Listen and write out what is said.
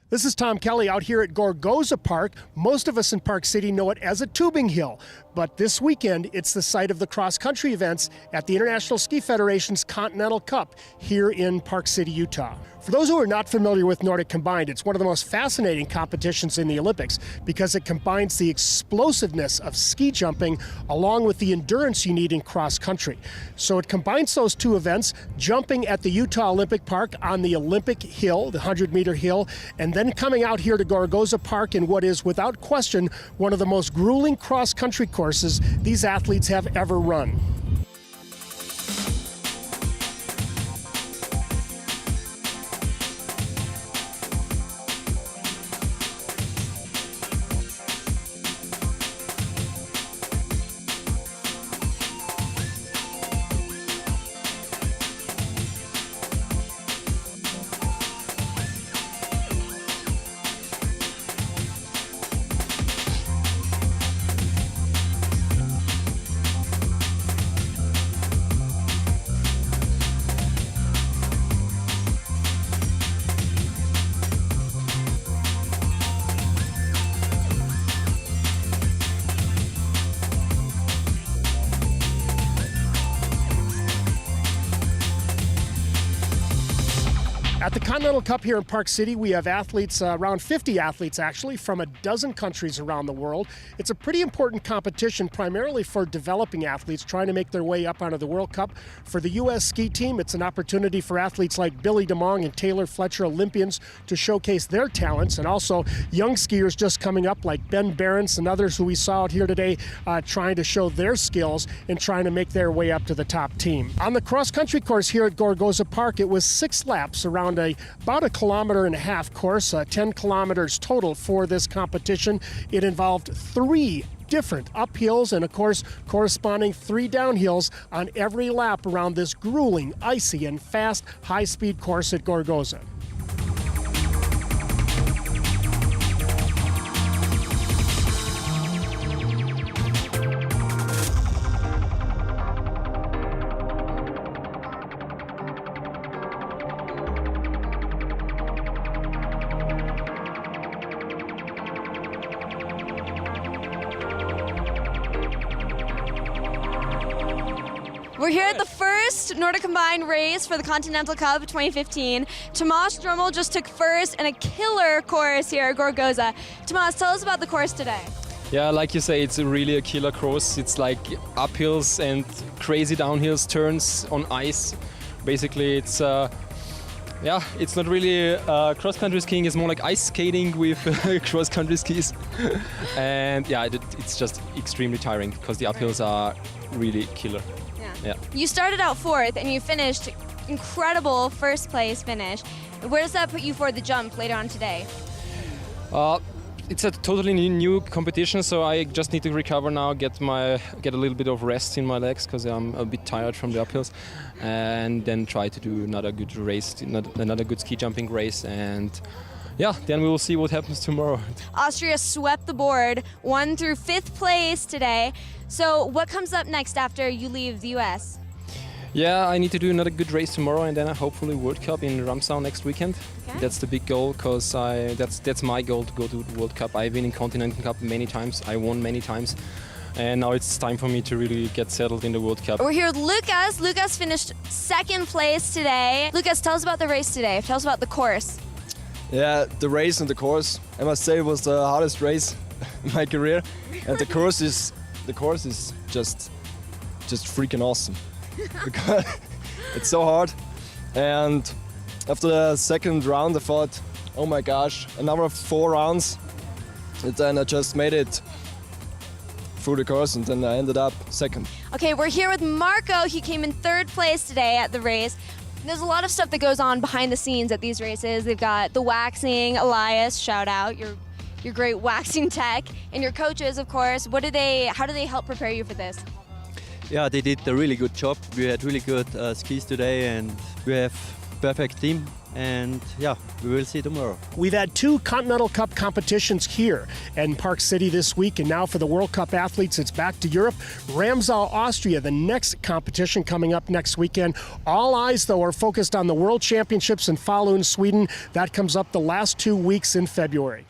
This is Tom Kelly out here at Gorgoza Park. Most of us in Park City know it as a tubing hill, but this weekend it's the site of the cross-country events at the International Ski Federation's Continental Cup here in Park City, Utah. For those who are not familiar with Nordic combined, it's one of the most fascinating competitions in the Olympics because it combines the explosiveness of ski jumping along with the endurance you need in cross-country. So it combines those two events, jumping at the Utah Olympic Park on the Olympic Hill, the 100-meter hill, and then coming out here to Gorgoza Park in what is, without question, one of the most grueling cross-country courses these athletes have ever run. At the Continental Cup here in Park City, we have athletes, around 50 athletes actually, from a dozen countries around the world. It's a pretty important competition, primarily for developing athletes trying to make their way up onto the World Cup. For the U.S. ski team, it's an opportunity for athletes like Billy DeMong and Taylor Fletcher, Olympians, to showcase their talents, and also young skiers just coming up like Ben Behrens and others who we saw out here today trying to show their skills and trying to make their way up to the top team. On the cross-country course here at Gorgoza Park, it was 6 laps around about a 1.5 kilometer course, 10 kilometers total for this competition. It involved 3 different uphills and, of course, corresponding 3 downhills on every lap around this grueling, icy, and fast, high-speed course at Gorgoza. We're here at the first Nordic combined race for the Continental Cup 2015. Tomas Drummel just took first in a killer course here at Gorgoza. Tomas, tell us about the course today. Yeah, like you say, it's really a killer course. It's like uphills and crazy downhills, turns on ice. Basically, it's it's not really cross-country skiing. It's more like ice skating with cross-country skis. And yeah, it's just extremely tiring because the uphills are really killer. Yeah. You started out 4th and you finished incredible first place finish. Where does that put you for the jump later on today? It's a totally new competition, so I just need to recover now, get a little bit of rest in my legs because I'm a bit tired from the uphills, and then try to do another good race, another good ski jumping race, and yeah, then we will see what happens tomorrow. Austria swept the board, 1 through 5th place today. So what comes up next after you leave the US? Yeah, I need to do another good race tomorrow, and then hopefully World Cup in Ramsau next weekend. Okay. That's the big goal, because that's my goal, to go to the World Cup. I've been in Continental Cup many times, I won many times, and now it's time for me to really get settled in the World Cup. We're here with Lucas. Lucas finished 2nd place today. Lucas, tell us about the race today. Tell us about the course. Yeah, the race and the course, I must say, was the hardest race in my career. And the course is just freaking awesome. Because it's so hard. And after the 2nd round, I thought, oh my gosh, another 4 rounds. And then I just made it through the course, and then I ended up 2nd. Okay, we're here with Marco. He came in 3rd place today at the race. There's a lot of stuff that goes on behind the scenes at these races. They've got the waxing, Elias, shout out, your great waxing tech, and your coaches, of course. How do they help prepare you for this? Yeah, they did a really good job. We had really good skis today, and we have perfect team. And yeah, we will see tomorrow. We've had 2 Continental Cup competitions here in Park City this week, and now for the World Cup athletes, it's back to Europe. Ramsau, Austria, the next competition coming up next weekend. All eyes, though, are focused on the World Championships in Falun, Sweden. That comes up the last 2 weeks in February.